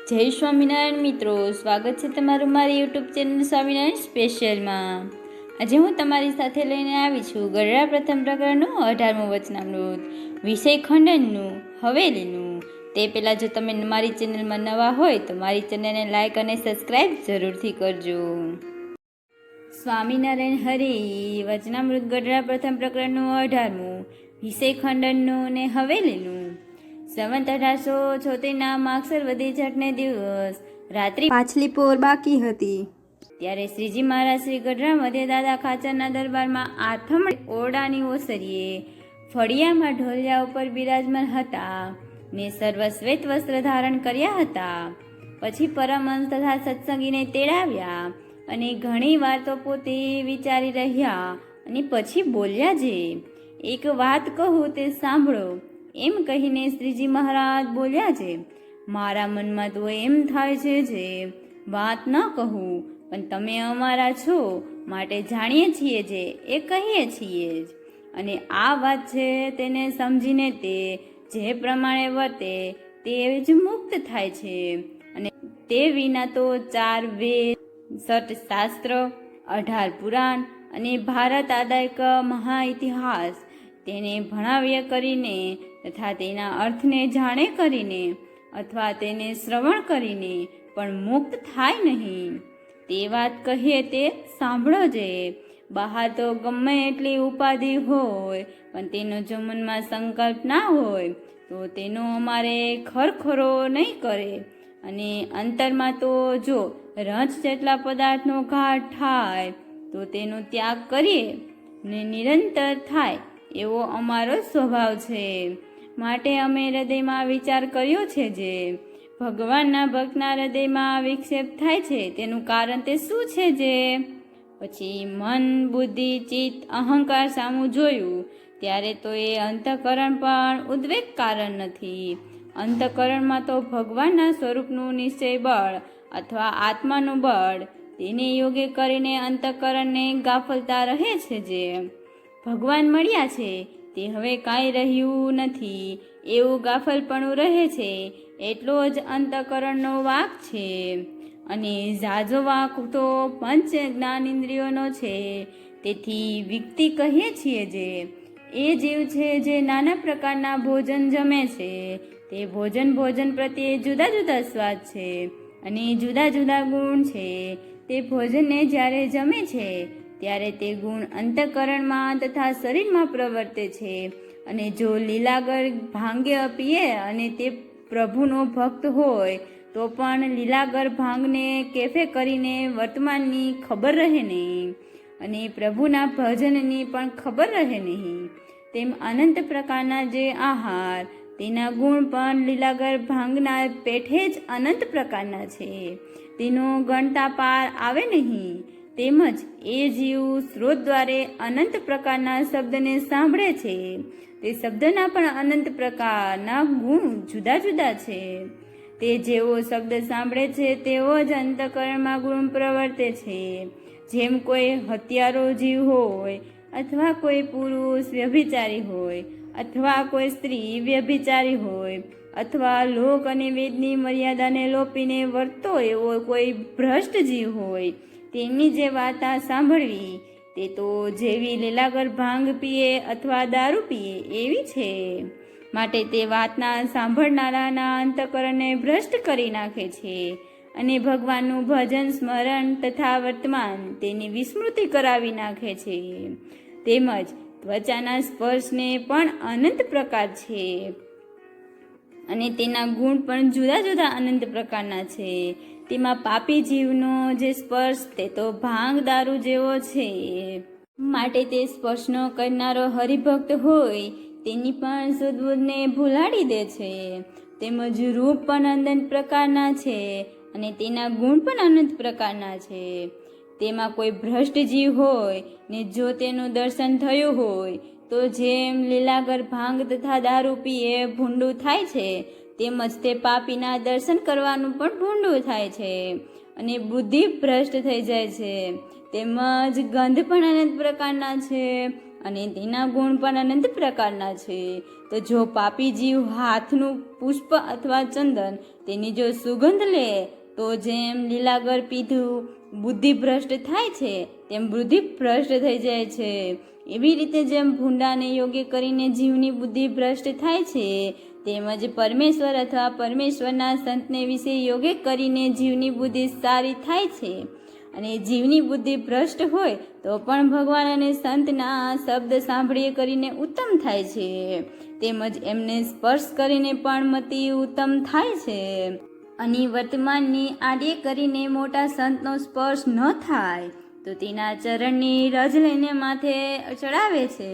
જય સ્વામિનારાયણ મિત્રો, સ્વાગત છે તમારું મારી યુટ્યુબ ચેનલ સ્વામિનારાયણ સ્પેશિયલમાં। આજે હું તમારી સાથે લઈને આવી છું ગરડા પ્રથમ પ્રકરણનું 18મું વચનામૃત, વિષય ખંડનનું, હવેલીનું। તે પહેલાં જો તમે મારી ચેનલમાં નવા હોય તો મારી ચેનલને લાઇક અને સબસ્ક્રાઈબ જરૂરથી કરજો। સ્વામિનારાયણ હરિ વચનામૃત ગરડા પ્રથમ પ્રકરણનું 18મું, વિષય ખંડનનું ને હવેલીનું। સંવત 1876 માગસર વધી છઠને દિવસ રાત્રિ પાછલી પોર બાકી હતી ત્યારે શ્રીજી મહારાજ શ્રી ગઢડા મધ્ય દાદા ખાચરના દરબારમાં આથમ ઓરડાની ઓસરીએ ફળિયામાં ઢોલિયા ઉપર બિરાજમાન હતા ને સર્વ શ્વેત વસ્ત્ર ધારણ કર્યા હતા। પછી પરમહંસ તથા સત્સંગીને તેડાવ્યા અને ઘણી વાર તો પોતે વિચારી રહ્યા અને પછી બોલ્યા જે એક વાત કહું તે સાંભળો। એમ કહીને શ્રીજી મહારાજ બોલ્યા છે, મારા મનમાં તો એમ થાય છે જે વાત ન કહું, પણ તમે અમારા છો માટે જાણીએ છીએ જે એ કહીએ છીએ જ, અને આ વાત છે તેને સમજીને તે જે પ્રમાણે વર્તે તે જ મુક્ત થાય છે। અને તે વિના તો 4 વેદ, 7 શાસ્ત્ર, 18 પુરાણ અને ભારત આદાયક મહા ઇતિહાસ તેને ભણાવ્ય કરીને તથા તેના અર્થને જાણે કરીને અથવા તેને શ્રવણ કરીને પણ મુક્ત થાય નહીં। તે વાત કહીએ તે સાંભળો જે બહાર તો ગમે એટલી ઉપાધિ હોય પણ તેનો જો મનમાં સંકલ્પ ના હોય તો તેનો અમારે ખરખરો નહીં કરે, અને અંતરમાં તો જો રંચ જેટલા પદાર્થનો ઘાટ થાય તો તેનો ત્યાગ કરીએ ને નિરંતર થાય એવો અમારો સ્વભાવ છે। માટે અમે હૃદયમાં વિચાર કર્યો છે જે ભગવાનના ભક્તના હૃદયમાં વિક્ષેપ થાય છે તેનું કારણ તે શું છે જે પછી મન, બુદ્ધિ, ચિત્ત, અહંકાર સામું જોયું ત્યારે તો એ અંતઃકરણ પણ ઉદ્વેગ કારણ નથી। અંતઃકરણમાં તો ભગવાનના સ્વરૂપનું નિશ્ચય બળ અથવા આત્માનું બળ તેને યોગ્ય કરીને અંતઃકરણને ગાફલતા રહે છે જે ભગવાન મળ્યા છે તે હવે કાંઈ રહ્યું નથી એવું ગાફલપણું રહે છે, એટલો જ અંતઃકરણનો વાંક છે। અને ઝાઝો વાંક તો પંચ જ્ઞાનેન્દ્રિયોનો છે, તેથી વિકતિ કહીએ છીએ જે એ જીવ છે જે નાના પ્રકારના ભોજન જમે છે તે ભોજન પ્રત્યે જુદા જુદા સ્વાદ છે અને જુદા જુદા ગુણ છે। તે ભોજનને જ્યારે જમે છે ત્યારે તે ગુણ અંતઃકરણમાં તથા શરીરમાં પ્રવર્તે છે, અને જો લીલાગર ભાંગ્ય પીએ અને તે પ્રભુનો ભક્ત હોય તો પણ લીલાગર ભાંગને કેફે કરીને વર્તમાનની ખબર રહે નહીં અને પ્રભુના ભજનની પણ ખબર રહે નહીં। તેમ અનંત પ્રકારના જે આહાર તેના ગુણ પણ લીલાગર ભાંગના પેઠે જ અનંત પ્રકારના છે, તેનો ગણતા પાર આવે નહીં। તેમજ એ જીવ સ્રોત દ્વારે અનંત પ્રકારના શબ્દને સાંભળે છે તે શબ્દના પણ અનંત પ્રકારના ગુણ જુદા જુદા છે। તે જેવો શબ્દ સાંભળે છે તેવો જ અંતઃકરણમાં ગુણ પ્રવર્તે છે। જેમ કોઈ હત્યારો જીવ હોય અથવા કોઈ પુરુષ વ્યભિચારી હોય અથવા કોઈ સ્ત્રી વ્યભિચારી હોય અથવા લોક અને વેદની મર્યાદાને લોપીને વર્તતો એવો કોઈ ભ્રષ્ટ જીવ હોય તેમની જે વાર્તા સાંભળવી તે તો જેવી લીલાગર ભાંગ પીએ અથવા દારૂ પીએ એવી છે। માટે તે વાતના સાંભળનારાના અંતઃકરણને ભ્રષ્ટ કરી નાખે છે અને ભગવાનનું ભજન, સ્મરણ તથા વર્તમાન તેની વિસ્મૃતિ કરાવી નાખે છે। તેમજ ત્વચાના સ્પર્શને પણ અનંત પ્રકાર છે અને તેના ગુણ પણ જુદા જુદા અનંત પ્રકારના છે। તેમાં પાપી જીવનો જે સ્પર્શ તે તો ભાંગ દારૂ જેવો છે, માટે તે સ્પર્શનો કરનારો હરિભક્ત હોય તેની પણ સુદબુદ્ધને ભૂલાડી દે છે। તેમજ રૂપ પણ અનંત પ્રકારના છે અને તેના ગુણ પણ અનંત પ્રકારના છે। તેમાં કોઈ ભ્રષ્ટ જીવ હોય ને જો તેનું દર્શન થયું હોય તો જેમ લીલાગર ભાંગ તથા દારૂ પીએ ભૂંડું થાય છે તેમજ તે પાપીના દર્શન કરવાનું પણ ભૂંડું થાય છે અને બુદ્ધિ ભ્રષ્ટ થઈ જાય છે। તેમજ ગંધ પણ અનંત પ્રકારના છે અને તેના ગુણ પણ અનંત પ્રકારના છે. તો જો પાપી જીવ હાથનું પુષ્પ અથવા ચંદન તેની જો સુગંધ લે તો જેમ લીલાગર પીધું બુદ્ધિ ભ્રષ્ટ થાય છે તેમ બુદ્ધિ ભ્રષ્ટ થઈ જાય છે. એવી રીતે જેમ ભૂંડાને યોગ્ય કરીને જીવની બુદ્ધિ ભ્રષ્ટ થાય છે તેમજ પરમેશ્વર અથવા પરમેશ્વરના સંતને વિશે યોગ્ય કરીને જીવની બુદ્ધિ સારી થાય છે. અને જીવની બુદ્ધિ ભ્રષ્ટ હોય તો પણ ભગવાન અને સંતના શબ્દ સાંભળીએ કરીને ઉત્તમ થાય છે. તેમજ એમને સ્પર્શ કરીને પણ મતિ ઉત્તમ થાય છે. અને વર્તમાનની આડે કરીને મોટા સંતનો સ્પર્શ ન થાય તો તેના ચરણની રજ લઈને માથે ચડાવે છે,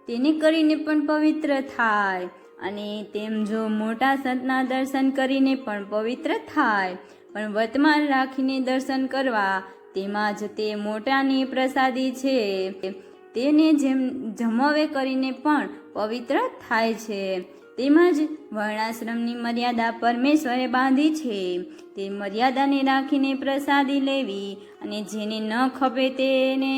તેને કરીને પણ પવિત્ર થાય. અને તેમ જો મોટા સંતના દર્શન કરીને પણ પવિત્ર થાય, પણ વર્તમાન રાખીને દર્શન કરવા તેમાં જ તે મોટાની પ્રસાદી છે, તેને જેમ જમવે કરીને પણ પવિત્ર થાય છે. તેમજ વર્ણાશ્રમની મર્યાદા પરમેશ્વરે બાંધી છે, તે મર્યાદાને રાખીને પ્રસાદી લેવી. અને જેને ન ખપે તેને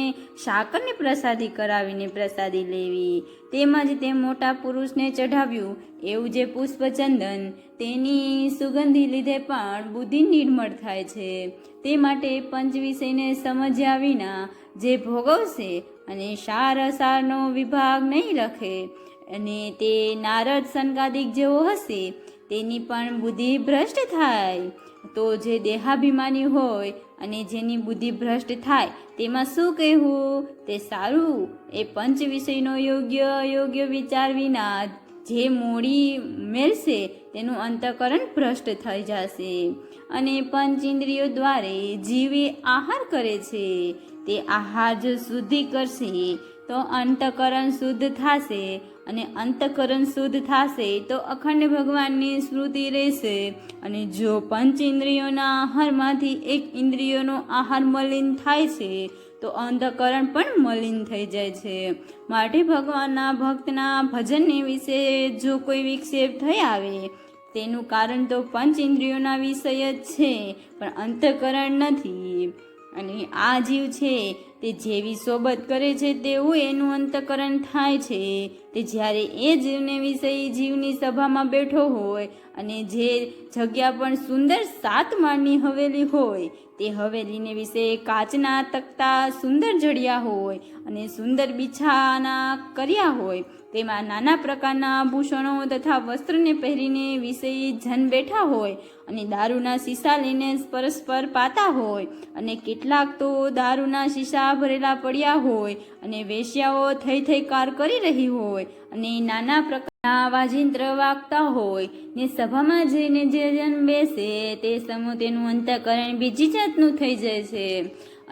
સાકરની પ્રસાદી કરાવીને પ્રસાદી લેવી. તેમજ તે મોટા પુરુષને ચઢાવ્યું એવું જે પુષ્પચંદન તેની સુગંધી લીધે પણ બુદ્ધિ નિર્મળ થાય છે. તે માટે પંચ વિષયને સમજ્યા વિના જે ભોગવશે અને સાર અસારનો વિભાગ નહીં રાખે અને તે નારદ સંગાદિક જેવો હશે તેની પણ બુદ્ધિ ભ્રષ્ટ થાય. તો જે દેહાભિમાની હોય અને જેની બુદ્ધિ ભ્રષ્ટ થાય તેમાં શું કહેવું? તે સારું એ પંચ વિષયનો યોગ્ય અયોગ્ય વિચાર વિના જે મોડી મેળશે તેનું અંતઃકરણ ભ્રષ્ટ થઈ જશે. અને પંચ ઇન્દ્રિયો દ્વારે જીવે આહાર કરે છે, તે આહાર જો શુદ્ધિ કરશે તો અંતઃકરણ શુદ્ધ થશે. અને અંતઃકરણ શુદ્ધ થશે તો અખંડ ભગવાનની સ્મૃતિ રહેશે. અને જો પંચ ઇન્દ્રિયોના આહારમાંથી એક ઇન્દ્રિયોનો આહાર મલિન થાય છે તો અંતઃકરણ પણ મલિન થઈ જાય છે. માટે ભગવાનના ભક્તના ભજનને વિશે જો કોઈ વિક્ષેપ થઈ આવે તેનું કારણ તો પંચ ઇન્દ્રિયોના વિષય જ છે, પણ અંતઃકરણ નથી. અને આ જીવ છે તે જેવી સોબત કરે છે તેવું એનું અંતઃકરણ થાય છે. તે જ્યારે એ જીવને વિષય જીવની સભામાં બેઠો હોય અને જે જગ્યા પણ સુંદર 7 માળની હવેલી હોય તે હવેલીને વિશે કાચના તકતા સુંદર જડિયા હોય અને સુંદર બિછાના કર્યા હોય, તેમાં નાના પ્રકારના આભૂષણો તથા વસ્ત્રને પહેરીને વિષયી જન બેઠા હોય અને દારૂના શીશા લઈને પરસ્પર પાતા હોય. અને કેટલાક તો દારૂના શીશા ભરેલા પડ્યા હોય અને વેશ્યાઓ થઈ કાર કરી રહી હોય અને નાના પ્રકારના વાજિંત્ર વાગતા હોય ને સભામાં જઈને જે જન બેસે તે સમૂહ તેનું અંતઃકરણ બીજી જાતનું થઈ જાય છે.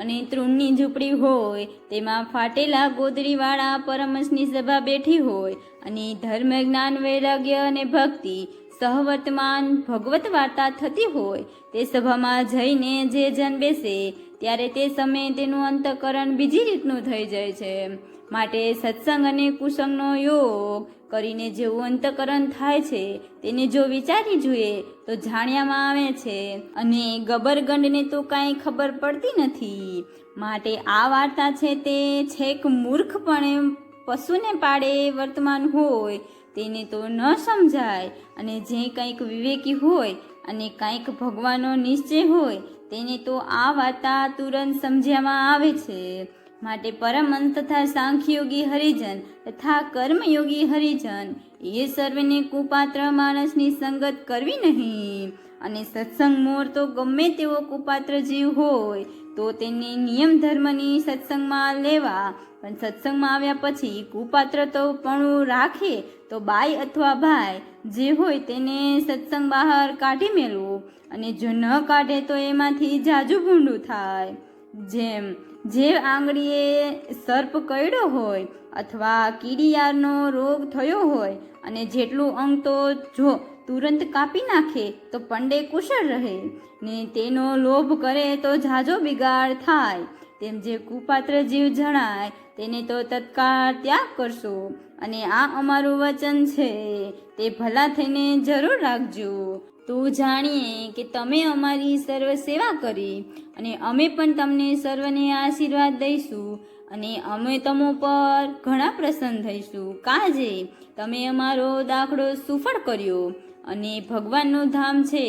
અને તૃણની ઝૂંપડી હોય તેમાં ફાટેલા ગોદડીવાળા પરમહંસની સભા બેઠી હોય અને ધર્મ જ્ઞાન વૈરાગ્ય અને ભક્તિ સહવર્તમાન ભગવત વાર્તા થતી હોય તે સભામાં જઈને જે જન બેસે ત્યારે તે સમયે તેનું અંતઃકરણ બીજી રીતનું થઈ જાય છે. માટે સત્સંગ અને કુસંગનો યોગ કરીને જેવું અંતઃકરણ થાય છે તેને જો વિચારી જોઈએ તો જાણ્યામાં આવે છે. અને ગબરગંડને તો કાંઈ ખબર પડતી નથી. માટે આ વાર્તા છે તે છેક મૂર્ખપણે પશુને પાડે વર્તમાન હોય તેને તો ન સમજાય. અને જે કંઈક વિવેકી હોય અને કંઈક ભગવાનનો નિશ્ચય હોય તેને તો આ વાર્તા તુરંત સમજ્યામાં આવે છે. માટે પરમહંસ તથા સાંખ્યયોગી હરિજન તથા કર્મયોગી હરિજન એ સર્વેને કુપાત્ર માણસની સંગત કરવી નહીં. અને સત્સંગ મોર તો ગમે તેવો કુપાત્ર જીવ હોય તો તેને નિયમ ધર્મની સત્સંગમાં લેવા, પણ સત્સંગમાં આવ્યા પછી કુપાત્ર તો પણ રાખે તો બાઈ અથવા ભાઈ જે હોય તેને સત્સંગ બહાર કાઢી મેળવું. અને જો ન કાઢે તો એમાંથી જાજુ ભૂંડું થાય. જેમ જે આંગળીએ સર્પ કરડ્યો હોય અથવા કીડિયારનો રોગ થયો હોય અને જેટલું અંગ તો જો તુરંત કાપી નાખે તો પંડે કુશળ રહે ને તેનો લોભ કરે તો ઝાઝો બિગાડ થાય. તેમ જે કુપાત્ર જીવ જણાય તેને તો તત્કાળ ત્યાગ કરશો. અને આ અમારું વચન છે તે ભલા થઈને જરૂર રાખજો. તો જાણીએ કે તમે અમારી સર્વ સેવા કરી અને અમે પણ તમને સર્વને આશીર્વાદ દઈશું. અને અમે તમો પર ઘણા પ્રસન્ન થઈશું. કાજે તમે અમારો દાખલો સુફળ કર્યો, અને ભગવાનનું ધામ છે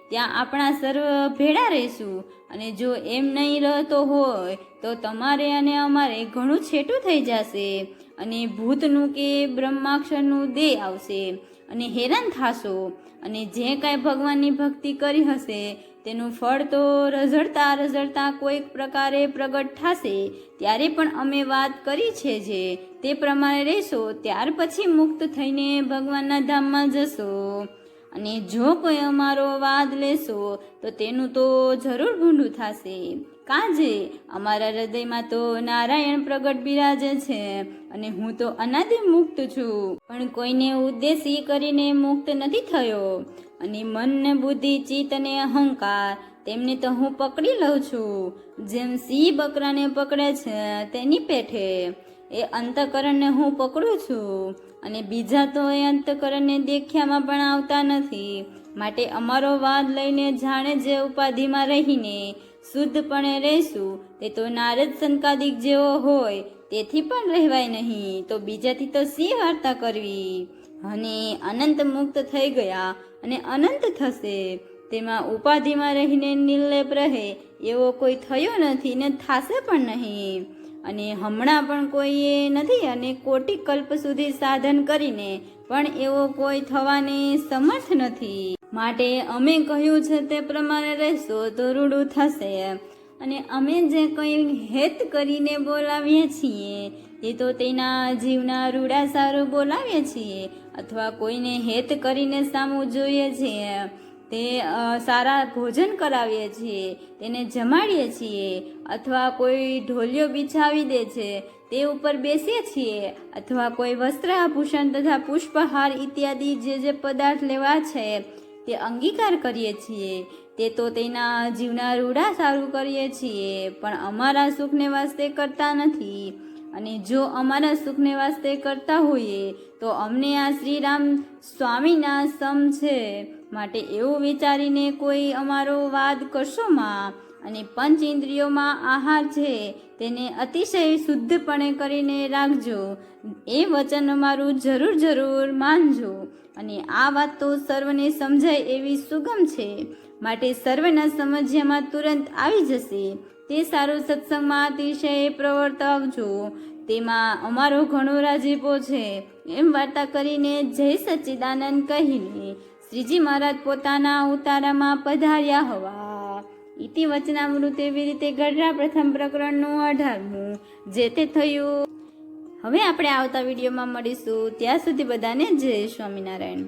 ત્યાં આપણા સર્વ ભેળા રહીશું. અને જો એમ નહીં રહેતો હોય તો તમારે અને અમારે ઘણું છેટું થઈ જશે, અને ભૂતનું કે બ્રહ્માક્ષરનું દેહ આવશે અને હેરાન થાશો. અને જે કાંઈ ભગવાનની ભક્તિ કરી હશે તેનું ફળ તો રઝળતા કોઈક પ્રકારે પ્રગટ થશે. ત્યારે પણ અમે વાત કરી છે જે તે પ્રમાણે રહેશો, ત્યાર પછી મુક્ત થઈને ભગવાનના ધામમાં જશો. અને જો કોઈ અમારો વાદ લેશો તો તેનું તો જરૂર ભૂંડું થશે. કાજે અમારા હૃદયમાં તો નારાયણ પ્રગટ બિરાજે છે, અને હું તો અનાદિ મુક્ત છું, પણ કોઈને ઉદ્દેશી કરીને મુક્ત નથી થયો. અને મન ને બુદ્ધિ, ચિત્ત અને અહંકાર તેમને તો હું પકડી લઉં છું, જેમ સિંહ બકરાને પકડે છે તેની પેઠે. એ અંતઃકરણને હું પકડું છું, અને બીજા તો એ અંતઃકરણને દેખ્યામાં પણ આવતા નથી. માટે અમારો વાદ લઈને જાણે જે ઉપાધિમાં રહીને શુદ્ધપણે રહીશું તે તો નારદ સંકાદિક જેવો હોય તેથી પણ રહેવાય નહીં, તો બીજાથી તો શી વાર્તા કરવી. અને અનંત મુક્ત થઈ ગયા અને અનંત થશે. તેમાં ઉપાધિમાં રહીને નિર્લેપ રહે એવો કોઈ થયો નથી ને થાશે પણ નહીં. અને હમણાં પણ કોઈએ નથી, અને કોટી કલ્પ સુધી સાધન કરીને પણ એવો કોઈ થવાને સમર્થ નથી. માટે અમે કહ્યું છે તે પ્રમાણે રહેશો તો રૂડું થશે. અને અમે જે કંઈ હેત કરીને બોલાવીએ છીએ તે તો તેના જીવના રૂડા સારું બોલાવીએ છીએ, અથવા કોઈને હેત કરીને સામું જોઈએ છીએ તે સારા ભોજન કરાવીએ છીએ, તેને જમાડીએ છીએ, અથવા કોઈ ઢોલિયો બિછાવી દે છે તે ઉપર બેસીએ છીએ, અથવા કોઈ વસ્ત્ર આભૂષણ તથા પુષ્પહાર ઇત્યાદિ જે પદાર્થ લેવા છે તે અંગીકાર કરીએ છીએ. તે તો તેના જીવના રૂડા સારું કરીએ છીએ, પણ અમારા સુખને વાસ્તે કરતા નથી. અને જો અમારા સુખને વાસ્તે કરતા હોઈએ તો અમને આ શ્રીરામ સ્વામીના સમ છે. માટે એવું વિચારીને કોઈ અમારો વાદ કરશો માં. અને પંચ ઇન્દ્રિયોમાં આહાર છે તેને અતિશય શુદ્ધપણે કરીને રાખજો, એ વચન અમારું જરૂર માનજો. અને આ વાત તો સર્વને સમજાય એવી સુગમ છે, માટે સર્વના સમજ્યામાં તુરંત આવી જશે. તે સારું સત્સંગમાં અતિશય પ્રવર્તાવજો, તેમાં અમારો ઘણો રાજીપો છે. એમ વાર્તા કરીને જય સચ્ચિદાનંદ કહીને શ્રીજી મહારાજ પોતાના ઉતારામાં પધાર્યા હવા. ઇતિ વચનામૃત. એવી રીતે ગઢડા પ્રથમ પ્રકરણનું 18મું જે તે થયું. હવે આપણે આવતા વિડીયોમાં મળીશું. ત્યાં સુધી બધાને જય સ્વામિનારાયણ.